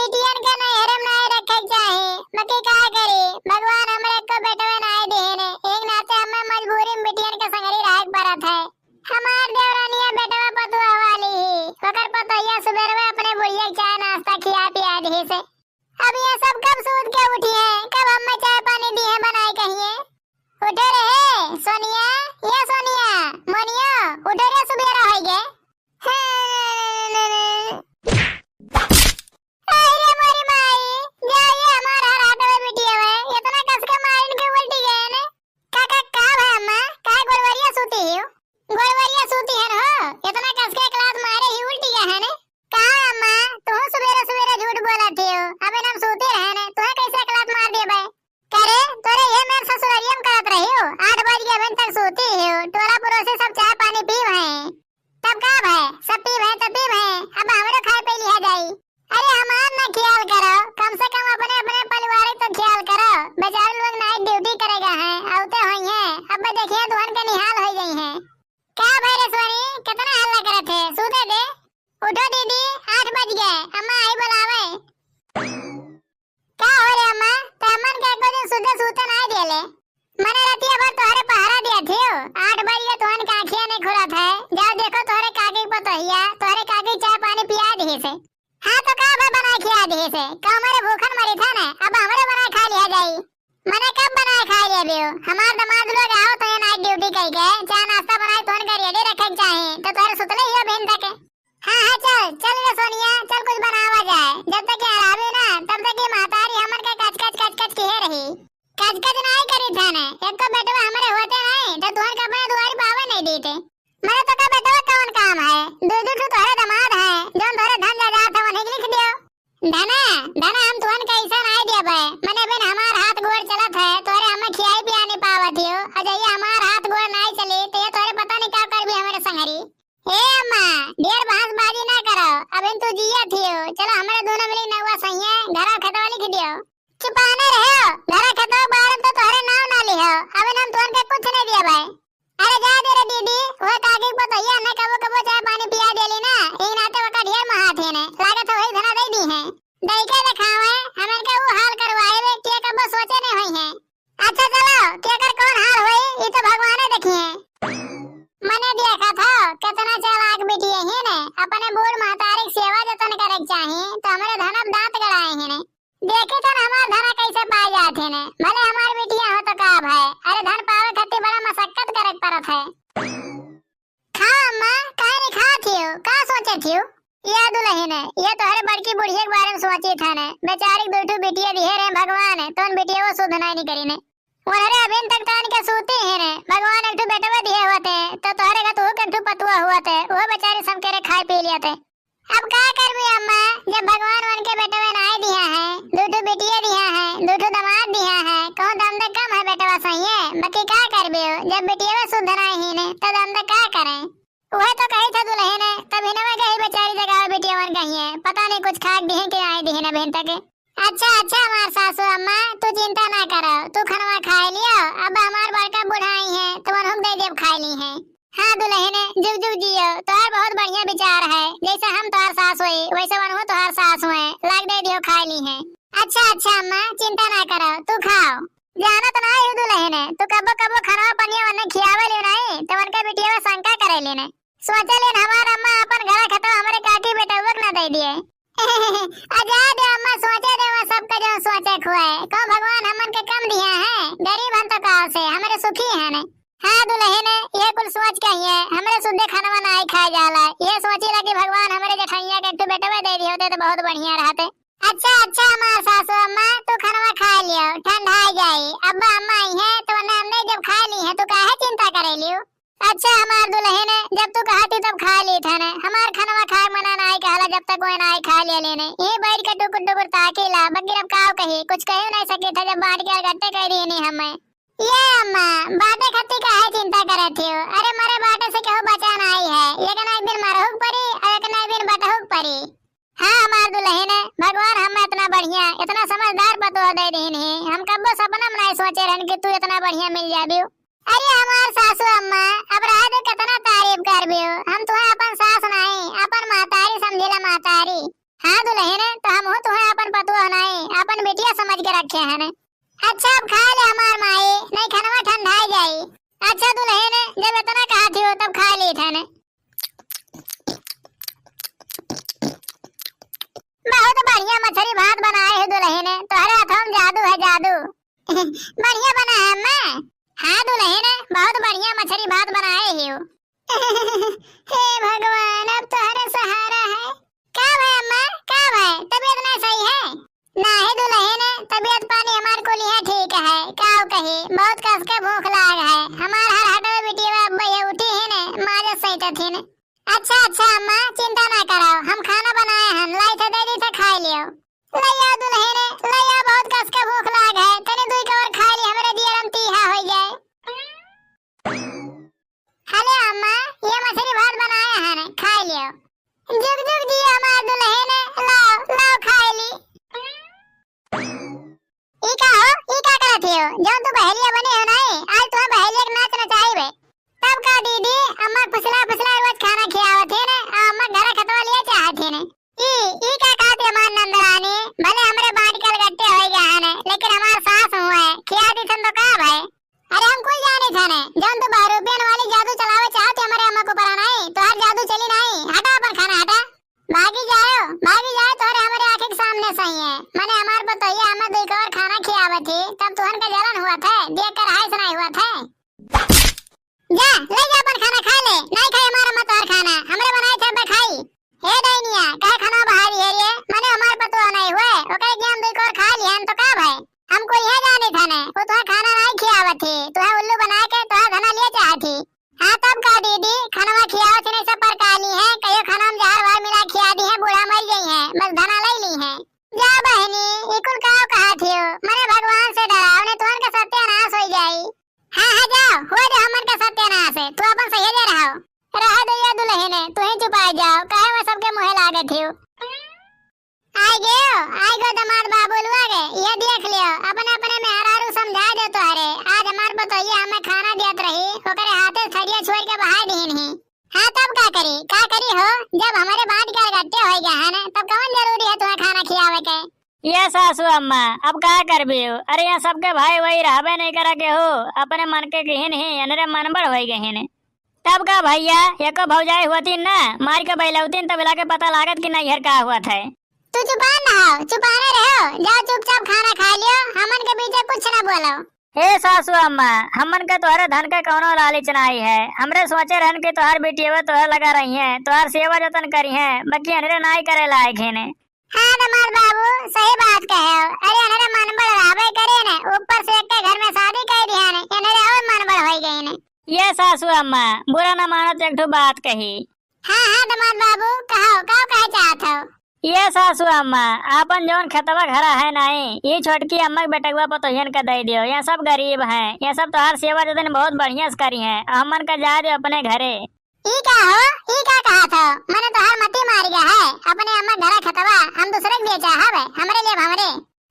बिटियन के नहरम नाय रखे चाहे बाकी का करी भगवान हमरे को बेटवा नाय देने एक नाते हमें मजबूरी में बिटियन के संगरी राख परत है। हमार देवरानिया बेटवा पतुआ वाली ही ओकर पतैया सुबेरवे अपने बुढ़िया चाय नाश्ता खिया पिया दी से। अब ये सब कब सूत के उठी है, कब अम्मा चाय पानी दी है बनाए कहिए। उठे रहे सोनिया, ये सोनिया मोनिया उठे रे सुबेरा होई गे। अरे मोरी माई जा ये हमारा रात में बिटिया है इतना कस के मारन के उल्टी गए ने। काका का है अम्मा का गोलवरिया सूती हो, गोलवरिया सूती है हो इतना कस के क्लास मारे ही उल्टी गए है ने। का अम्मा तू सुबेरा सुबेरा झूठ बोलती हो, अबे हम सूते रहे ने तू कैसे क्लास मार दिए बे। करे तोरे ये मेरे ससुरालियम करत रही हो 8 बज के अभी तक सोती हो, टोला पड़ोसी सब चाय पानी पी है तब का है सब पी है तब पी है अब हमरो खाए पे लिया जाई। अरे हमार ना ख्याल करो, कम से कम अपने अपने परिवार तो ख्याल करो। बेचारे लोग नाइट ड्यूटी करेगा है आउते होई है अब देखिए दुल्हन के निहाल हो गई है। क्या भाई रेश्वरी कितना हल्ला करत है, सूते दे उठो दीदी 8 बज गए अम्मा आई बुलावे। क्या हो रे अम्मा तमन के को दिन सुबह सूते नहीं देले मने रतिया भर तोहरे पहरा दिया थियो 8 बज गए तुहन का आंखियां नहीं खुलत है। जाओ देखो तोहरे काकी पतोहिया तोहरे काकी चाय पानी पिया दी से। हाँ तो का बना खिया दी से का हमारे भूखन मरी था ना अब हमरे बना खा लिया जाई। मने कब बना खा लिया बियो हमार दामाद लोग आओ तो नाइट ड्यूटी कई गए चाय नाश्ता बनाए तोहन कर रेडी रखे चाहे तो तोहरे सुतले ही बहन तक। हाँ हाँ चल चल रे सोनिया चल कुछ बनावा जाए जब तक ये आरामी ना तब तक ये मातारी हमन के कच कच रही कच कच नहीं करी था ने। एक तो बेटवा हमारे होते नहीं तो तुहर का अपने दुआरी पावे नहीं देते मेरे तो का बेटवा कौन काम है दूध दूध तोहरे दामाद है जो तोहरे धन जायदाद था वही लिख दियो। धना धना हम तुहन का ऐसा नहीं दिया बे मने बिन हमार हाथ गोड़ चलत है तोहरे हमें खियाई पिया नहीं पावत हो अजय हमार हाथ गोड़ नहीं चली तो ये तोहरे पता नहीं क्या कर भी हमारे संगरी। ए अम्मा ढेर बहसबाजी ना करो अब तू जिया थियो चलो हमारे दोनों मिली नवा सही है घरा खतवा लिख दियो। चुपाने रहो घरा खतवा बाहर तो तोहरे नाम ना लिहो अब हम तुहन के कुछ नहीं दिया भाई। अरे जा दे रे दीदी वो काकी पतैया ने कबो कबो चाय पानी पिया देली ना एक नाते वका ढेर महाथे ने लागत वही धना दे दी है दई के दिखावे हमन के वो हाल करवाए वे के कबो सोचे नहीं होई है। अच्छा चलो के कर कौन हाल होई ये तो भगवान देखी है। मने देखा था कितना चालाक बेटी है ने अपने बूढ़ महतारी सेवा जतन करे चाहे तो हमारे धन अब दांत गड़ाए हैं ने देखे तो हमार धन कैसे पाए जाते ने भले हमार बेटियां हो तो का है। अरे धन पावे खातिर बड़ा मशक्कत करे पड़त है। खा अम्मा काहे नहीं खाती हो का सोचे थियो ये दुल्हन है ये तो हर बड़की बुढ़िया के बारे में सोची था ने बेचारी दूठू बेटियां दिए रे भगवान है तो उन बेटियों को सुध नहीं करी ने उन्हें अभी तक तान के सोते हैं ने भगवान एक बेटवा दिए होते तो तोहरे का तो कंठू पतुआ हुआ थे वो बेचारे सब के खाए पी लिया थे। अब क्या कर भी अम्मा जब भगवान उनके बेटवे नाय दिया है दूठू बेटियां दिया है दूठू दामाद दिया है कौन दम दे कम है बेटवा सही है बाकी क्या कर भी जब बेटियां में सुध नहीं ही ने तो दम दे क्या करें। वह तो कही था दुल्हन ने तब हिना में कही बेचारी जगह बेटियां मन कही है पता नहीं कुछ खाक दी है कि आई दी है ना बहन तक। अच्छा अच्छा हमार सासू अम्मा तू चिंता ना करो तू खनवा खाए लियो अब हमार बड़का बुढ़ाई है तो हम दे देव खाए ली है। हाँ दुल्हन जुग जुग जियो तोहर बहुत बढ़िया विचार है जैसे हम तोहर सास हुई वैसे वन हो तोहर सास हुए लाग दे दियो खाए ली है। अच्छा अच्छा अम्मा चिंता ना करो तू खाओ जाना तो नहीं हो दुल्हन तू कबो कबो खनवा पनिया वन खियावे ले नहीं तो वन का बेटिया में शंका करे लेने सोचे लेन हमार अम्मा अपन घर खतवा हमारे काकी बेटा वक ना दे दिए। आजाद अम्मा सोचे दे वो सब का जो सोचे खुए को भगवान हमन के कम दिया है गरीब हम तो काल से हमारे सुखी है ने। हाँ दुल्हन ये कुल सोच के ही है हमारे शुद्ध खाना नहीं खाए जाला ये सोची लगी भगवान हमारे जेठैया के तू बेटवा दे दी होते तो बहुत बढ़िया रहते। अच्छा अच्छा हमार सासू अम्मा तू खाना खा लियो ठंडा आ जाई अब्बा अम्मा आई है तो हमने जब खा ली है तो काहे चिंता करे लियो। अच्छा हमार दुल्हन जब तू कहती तब खा ली था ने हमार खाना खा मना नहीं कहला जब तक कोई नहीं खा लिया लेने ये बैठ के टुकुर टुकुर ताकीला बगैर अब काव कही कुछ कह नहीं सके था जब बांट के गट्टे कर रही नहीं हमें। ये अम्मा बातें खत्ती काहे चिंता करे थी अरे मारे बाटे से केहू बचा नहीं है ये एक दिन मरहुक परी और एक दिन बटहुक परी। हाँ हमार दुल्हन भगवान हमें इतना बढ़िया इतना समझदार बतवा दे दी हम कब सपना में नहीं सोचे रहन कि तू इतना बढ़िया मिल जाबी। अरे हमार सासू अम्मा अब रात कितना तारीफ कर भी हम तुम्हें अपन सास नहीं अपन मातारी समझिला मातारी हाँ दुल्हन तो हम हो तुम्हें अपन पतुआ नहीं अपन बेटिया समझ के रखे हैं ने। अच्छा अब खा ले हमार माई, नहीं खाना ठंडाई जाई। अच्छा दुल्हन जब इतना कहा थी हो तब खा ली था ने। बहुत बढ़िया मछली भात बनाए है दुल्हन, तुम्हारे हाथों में जादू है जादू। बढ़िया बना है अम्मा। हाँ दुल्हन बहुत बढ़िया मछली भात बनाए हो। हे भगवान अब तुम्हारा सहारा है। क्या भाई अम्मा क्या भाई तबीयत नहीं सही है? नहीं दुल्हन तबीयत पानी हमार को लिया ठीक है। क्या कही बहुत कस के भूख लाग है हमार हर हटो बिटिया भैया उठी है ने माजे सही थी ने। अच्छा अच्छा अम्मा चिंता ना करो हम खाना बनाए हैं लाई थे दे दी थे खा लियो। लइया दुल्हन लइया बहुत कस के भूख लाग है तने दुई कवर खा ली हमरे दिया हम तीहा हो जाए। हेलो अम्मा ये मछली भात बनाया है ने खा लियो। जुग जुग जी हमार दुल्हन लाओ लाओ खा ली। ई का करत हो जो तू बहलिया बने हो नहीं आज तुम्हें बहलिया के नाच नचाईबे। तब का दीदी अम्मा फुसला फुसला रोज खाना खियावत है ने अम्मा घर खतवा लिया चाहत है ने। ई का कहते हमार नंदरानी भले हमरे बाट कल गट्टे होई गए ने लेकिन हमार सास हुए खिया दी थन तो का भाई। अरे हम कोई जाने था ने जौन तू 12 रुपया वाली जादू चलावे चाहते हमारे अम्मा को परा नहीं तो हर जादू चली नहीं। हटा अपन खाना हटा भागी जाए तोरे हमारे आंखें के सामने सही है। मैंने हमार बताइए हमें दो कवर खाना खियावत थी तब तुहन का जलन हुआ था देख कर हाय सुनाई हुआ था। जा ले जा अपन खाना खा ले नहीं खाई हमारा मत और खाना हमरे बनाए थे बे खाई। हे दैनिया कहे खाना बहारी है ये मैंने हमार पतो नहीं हुए ओके जे हम दो कवर खा लियन तो का भाई हमको यह जाने था ने वो तो खाना नहीं खियावत थी तो उल्लू बना के तो खाना लिए चाहती। हाँ तब का दीदी खाना खियावत नहीं सब पर काली है कहियो खाना में जहर वार मिला खिया दी है बूढ़ा मर गई है बस धना ले ली है। जा बहनी इकुल काओ कहा थी मैंने भगवान से डरा उन्हें तुहन का सत्यानाश हो जाई। हाँ जाओ हुआ जो हमन का सत्यानाश है तू अपन सही दे रहा दैया दुल्हन तू ही चुप जाओ कहे मैं सबके मुँह लागे थी। आई गो दमाद बाबू लुआगे ये देख लियो अपने अपने मेहरारू समझा दे तोहरे आज हमार बताइए हमें खाना देत रही ओकरे हाथे थड़िया छोड़ के बाहर दीन ही। हाँ तब का करी हो जब हमारे बाट के गट्टे हो गए हैं तब कौन जरूरी है तुम्हें खाना खियावे के। ये सासू अम्मा अब क्या कर भी हो अरे यहाँ सबके भाई वही रहबे नहीं करा के हो अपने मन के गहन ही अनरे मन बड़ हो गए हैं। तब का भैया एको भौजाई हुआ ना मार के बैलौतीन तब के पता लागत कि नहीं हर का हुआ था। तू चुपान ना हो चुपाने रहो जाओ चुपचाप खाना खा लियो हमन के पीछे कुछ ना बोलो। हे सासू अम्मा हमन के तोहरे धन के कौनो लालच नहीं है हमरे सोचे रहन के तोहर बेटिया तोहर लगा रही है तोहर सेवा जतन करी है बाकी अनरे नहीं करे लायक है ने। हाँ दमाद बाबू सही बात कहे हो अरे अनरे मन बड़ राबे करे ने ऊपर से एक घर में शादी कर दिया ने अनरे और मन बड़ हो गई ने। ये सासू अम्मा बुरा न मानो तो एक ठो बात कही। हाँ दमाद बाबू कहो कहे चाहत हो। ये सासू अम्मा आपन जौन खतवा घरा है नहीं ये छोटकी अम्मा के बेटकवा पतोहियन का दे दियो ये सब गरीब हैं ये सब तोहार सेवा जतन बहुत बढ़िया से करी है हमन का जा दियो अपने घरे। ई का कहा था मैंने तो हर मती मार गया है अपने अम्मा घरा खतवा हम दूसरे के बेचा है हमरे लिए हमरे।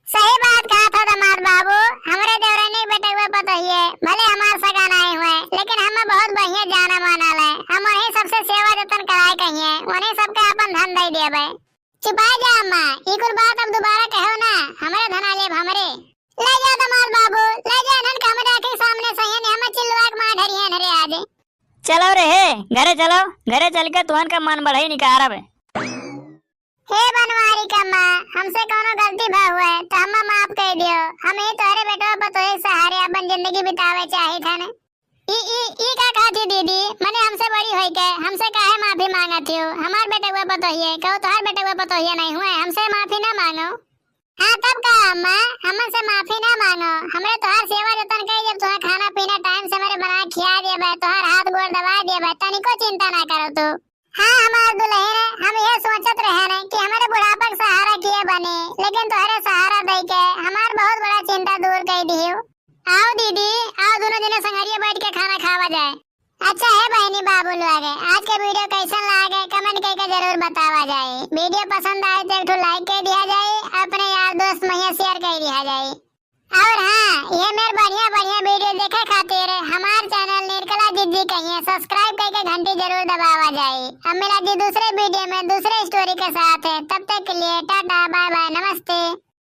सही बात कहा था दमाद बाबू हमरे देवरानी बेटकवा पतोहिए भले हमार सगा नहीं हुए लेकिन हमें बहुत बढ़िया जाना माना ले हम उन्हीं सबसे सेवा जतन कराए कहिए उन्हीं सबके अपन धन दे देबे। चुपा जा अम्मा ये कुल बात अब दोबारा कहो ना हमारे धना ले हमरे। ले जा दमाद बाबू ले जा नन हमरे आंखें सामने सही ने हम चिल्लवा के मार ढरी है नरे आज। चलो रे घरे चल के तुहन का मन बढ़ाई निकारब। हे बनवारी का माँ हमसे कोनो गलती भा हुआ है तो हम माफ कर दियो हम ही तोहरे बेटवा पतोहे सहारे अपन जिंदगी बितावे चाहे था ने। ई का कहती दीदी मैंने हमसे बड़ी होई के हमसे काहे माफी मांगा थी हमार बेटवा पतोहिए कहो तोहर बेटवा पतोहिए नहीं हुए हमसे माफी ना मांगो। हाँ तब का अम्मा हमसे माफी ना मांगो हमरे तोहर सेवा जतन कई जब तुम्हें खाना पीना टाइम से मेरे बना खिया दिए तोहर हाथ गोड़ दबा दिए तनिको चिंता ना करो तू। हाँ हमार दुल्हन हम ये सोचत रहे ने कि हमारे बुढ़ापा का सहारा किए बने लेकिन तोहरे सहारा दे के हमार बहुत बड़ा चिंता दूर कर दियो। आओ दीदी आओ दोनों जने संगरिया बैठ के खाना खावा जाए। अच्छा है बहनी बाबू लोग आज के वीडियो कैसा लगे कमेंट करके जरूर बतावा जाए। वीडियो पसंद आए तो एक लाइक कर दिया जाए अपने यार दोस्त में शेयर कर दिया जाए। और हाँ ये मेरे बढ़िया वीडियो देखे खातिर हमारे चैनल निर्कला दीदी कहिए सब्सक्राइब करके घंटी जरूर जरूर दबावा जाए। अब मिला जी दूसरे वीडियो में दूसरे स्टोरी के साथ है, तब तक के लिए टाटा बाय बाय नमस्ते।